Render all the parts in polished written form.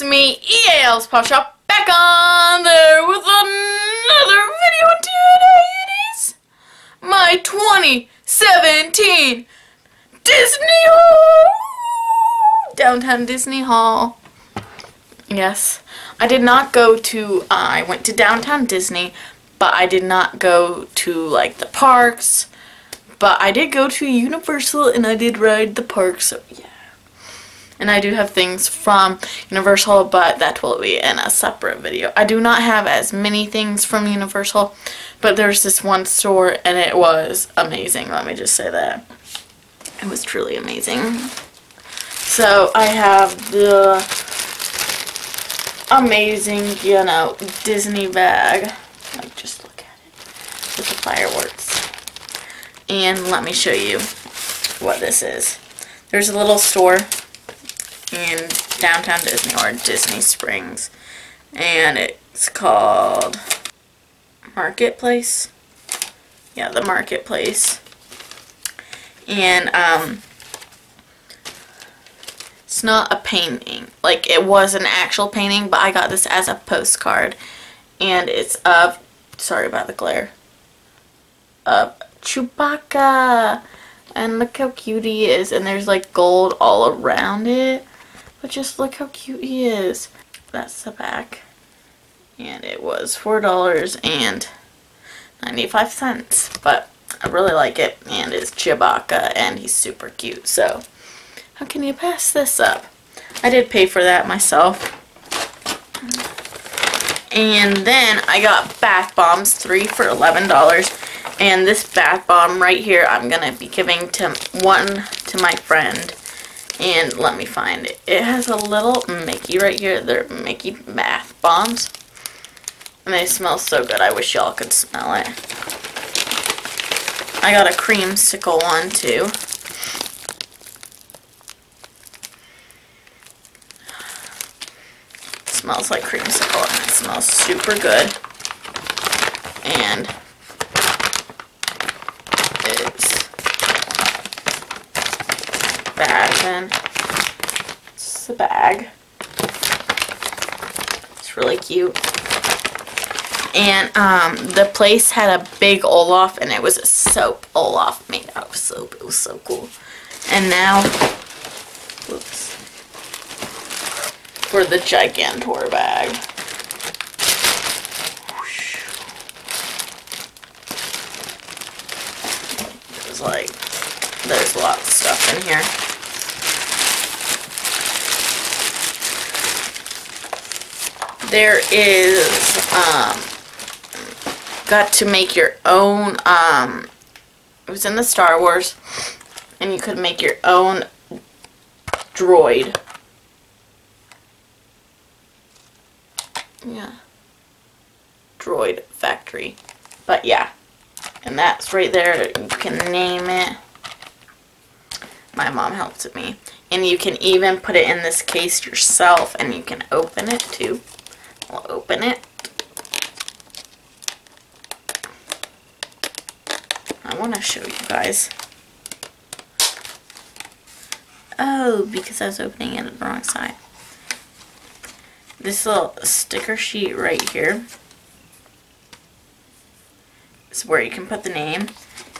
me, EAL's Paw Shop, back on there with another video, and today it is my 2017 Disney Haul! Downtown Disney Haul. Yes, I did not go to, I went to Downtown Disney, but I did not go to, like, the parks, but I did go to Universal, and I did ride the parks, so yeah. And I do have things from Universal, but that will be in a separate video. I do not have as many things from Universal, but there's this one store, and it was amazing, let me just say that. It was truly amazing. So, I have the amazing, you know, Disney bag. Like, just look at it. With the fireworks. And let me show you what this is. There's a little store in Downtown Disney, or Disney Springs, and it's called Marketplace. Yeah, the Marketplace. And it's not a painting, like it was an actual painting, but I got this as a postcard, and it's of, sorry about the glare, of Chewbacca, and look how cute he is, and there's like gold all around it. But just look how cute he is. That's the back. And it was $4.95. But I really like it. And it's Chewbacca. And he's super cute. So, how can you pass this up? I did pay for that myself. And then I got bath bombs. 3 for $11. And this bath bomb right here, I'm going to be giving one to my friend. And let me find it. It has a little Mickey right here. They're Mickey bath bombs. And they smell so good. I wish y'all could smell it. I got a creamsicle one too. It smells like creamsicle and it smells super good. And it's fashion. It's the bag. It's really cute. And the place had a big Olaf, and it was a soap Olaf made out of soap. It was so cool. And now, whoops, for the Gigantor bag. It was like, there's lots of stuff in here. There is, got to make your own, it was in the Star Wars, and you could make your own droid. Yeah. Droid factory. But yeah. And that's right there. You can name it. My mom helped me. And you can even put it in this case yourself, and you can open it too. I'll open it. I want to show you guys. Oh, because I was opening it on the wrong side. This little sticker sheet right here is where you can put the name.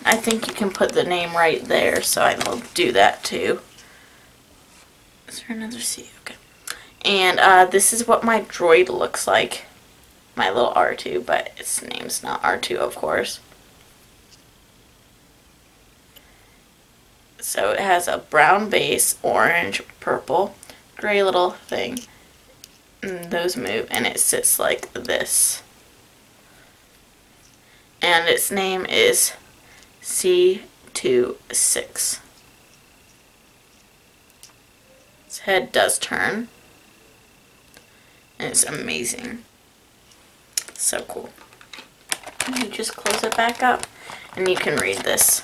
I think you can put the name right there, so I will do that too. Is there another C? Okay. And this is what my droid looks like. My little R2, but its name's not R2, of course. So it has a brown base, orange, purple, gray little thing. And those move, and it sits like this. And its name is C26. Its head does turn. And it's amazing. So cool. And you just close it back up, and you can read this.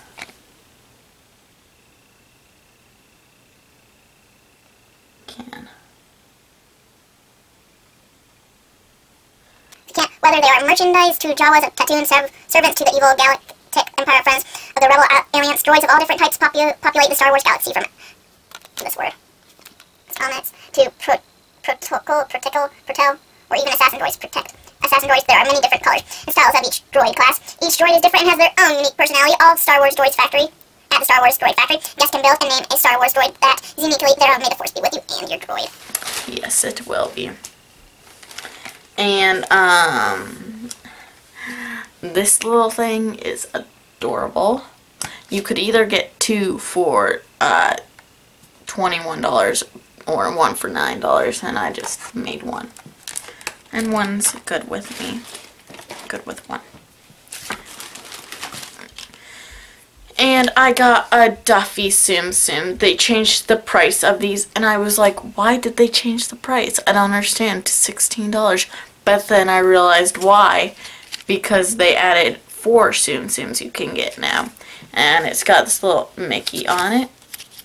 Whether they are merchandise to Jawas, tattooed servants to the evil galactic empire friends of the rebel alliance, droids of all different types populate the Star Wars galaxy from this word. Comments to Protel, or even Assassin Droids Protect. Assassin Droids, there are many different colors and styles of each droid class. Each droid is different and has their own unique personality. All Star Wars Droids Factory. At the Star Wars Droid Factory, guests can build and name a Star Wars droid that is uniquely their own. May the Force be with you and your droid. Yes, it will be. And, this little thing is adorable. You could either get 2 for, $21 or 1 for $9, and I just made 1. And 1's good with me. Good with 1. And I got a Duffy Tsum Tsum. They changed the price of these, and I was like, why did they change the price? I don't understand, to $16. But then I realized why. Because they added 4 Tsum Tsums you can get now. And it's got this little Mickey on it.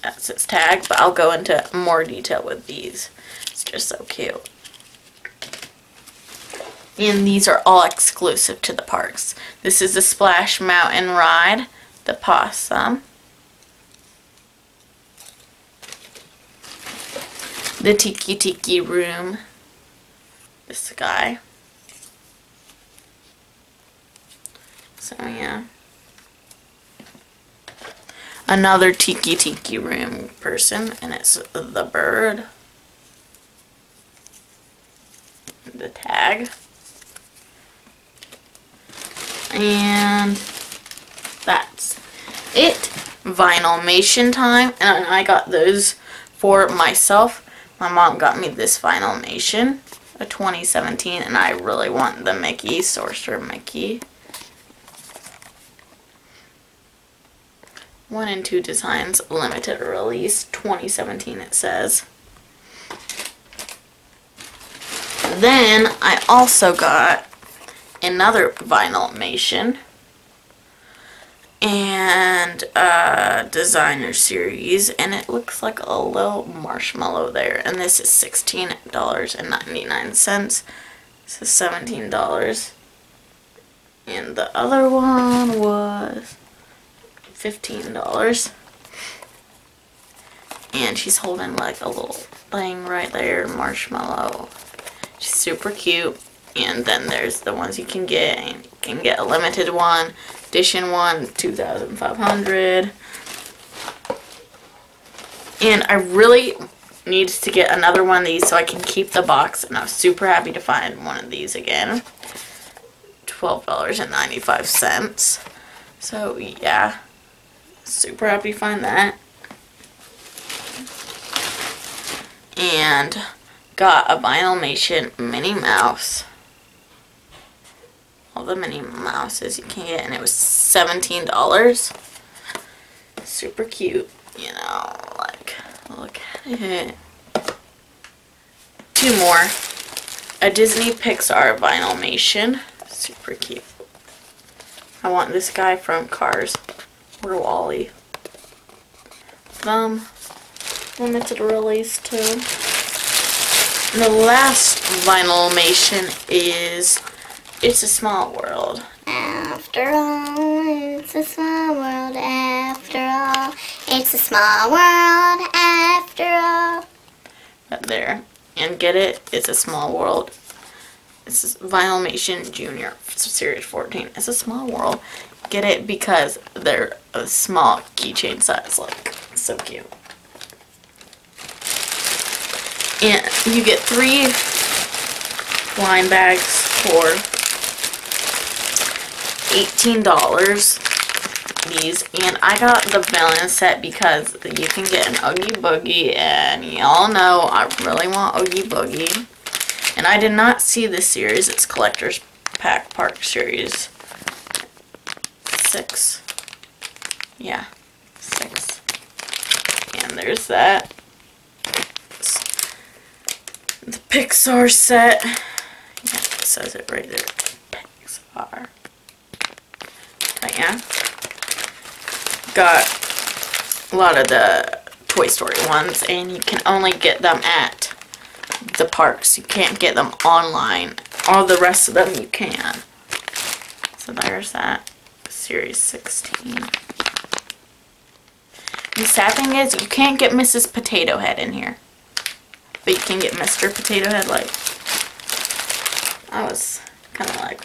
That's its tag, but I'll go into more detail with these. It's just so cute. And these are all exclusive to the parks. This is the Splash Mountain Ride, the Possum, the Tiki Tiki Room, this guy. So yeah. Another Tiki Tiki Room person, and it's the bird. The tag. And that's it. Vinylmation time. And I got those for myself. My mom got me this Vinylmation, a 2017, and I really want the Mickey, Sorcerer Mickey. 1 and 2 designs, limited release, 2017 it says. Then I also got another Vinylmation and a designer series, and it looks like a little marshmallow there, and this is $16.99. This is $17, and the other one was $15. And she's holding like a little thing right there, marshmallow. She's super cute. And then there's the ones you can get. And you can get a limited one, edition one, 2,500. And I really need to get another one of these so I can keep the box. And I was super happy to find one of these again. $12.95. So yeah. Super happy to find that. And got a Vinylmation Minnie Mouse. All the Minnie Mouses you can get, and it was $17. Super cute, you know, like, look at it. 2 more. A Disney Pixar Vinylmation. Super cute. I want this guy from Cars. Or Wall-E. Limited release too. And the last Vinylmation is It's a Small World. After all, it's a small world. After all, it's a small world. After all. Right there. And get it? It's a Small World. This is Vinylmation Junior Series 14. It's a small world. Get it because they're a small keychain size. Like, so cute. And you get 3 blind bags for $18. These, and I got the villain set because you can get an Oogie Boogie, and y'all know I really want Oogie Boogie. And I did not see this series. It's Collector's Pack Park Series 6. Yeah, 6. And there's that. The Pixar set. Yeah, it says it right there. Pixar. But yeah. Got a lot of the Toy Story ones, and you can only get them at the parks. You can't get them online. All the rest of them you can. So there's that. Series 16. The sad thing is you can't get Mrs. Potato Head in here. but you can get Mr. Potato Head. Like, I was kind of like,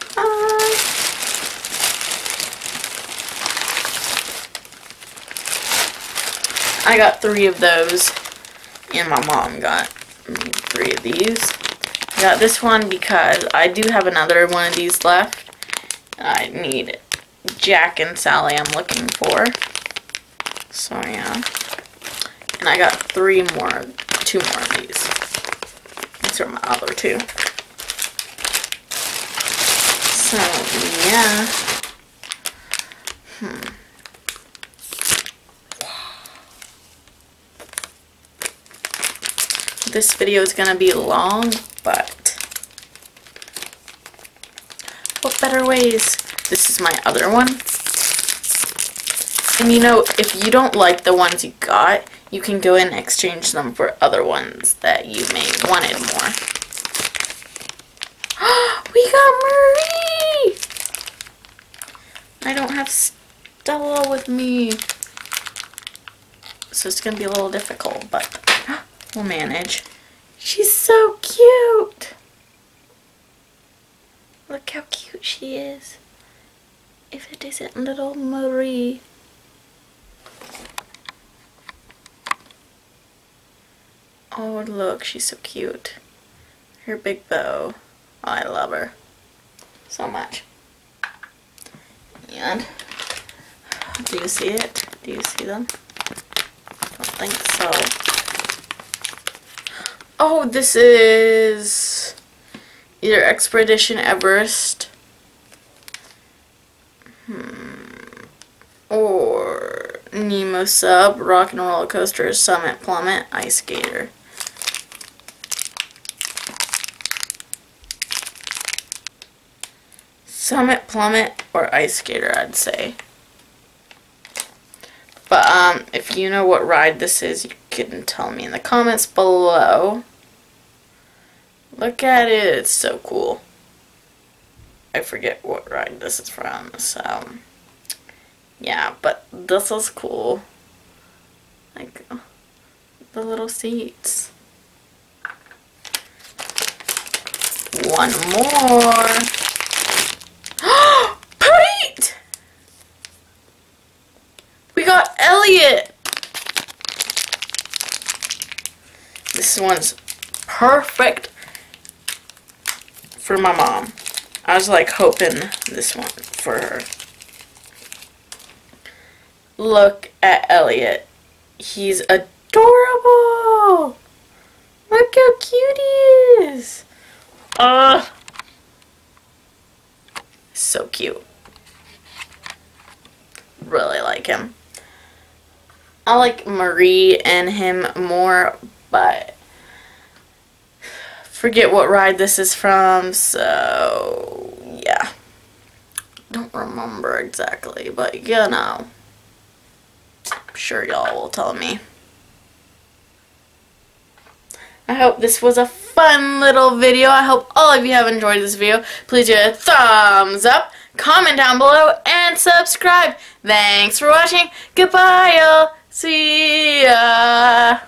I got 3 of those, and my mom got me 3 of these. I got this one because I do have another one of these left. I need Jack and Sally I'm looking for. So yeah. And I got 2 more of these. These are my other 2. So yeah. This video is gonna be long, but what better ways? This is my other one. And you know, if you don't like the ones you got, you can go and exchange them for other ones that you may wanted more. We got Marie! I don't have Stella with me, so it's gonna be a little difficult, but we'll manage. She's so cute! Look how cute she is. If it isn't little Marie. Oh look, she's so cute. Her big bow. Oh, I love her so much. And do you see it? Do you see them? Don't think so. Oh, this is either Expedition Everest or Nemo Sub, Rock and Roller Coaster, Summit Plummet, Ice Skater. Summit Plummet or Ice Skater, I'd say. But if you know what ride this is, you can tell me in the comments below. Look at it, it's so cool. I forget what ride this is from, so yeah, but this is cool. Like the little seats. One more. Pete! We got Elliot! This one's perfect for my mom. I was like hoping this one for her. Look at Elliot. He's adorable! Look how cute he is! So cute. Really like him. I like Marie and him more, but forget what ride this is from, so yeah. Don't remember exactly, but you know. I'm sure y'all will tell me. I hope this was a fun little video. I hope all of you have enjoyed this video. Please give it a thumbs up, comment down below, and subscribe. Thanks for watching. Goodbye, y'all. See ya.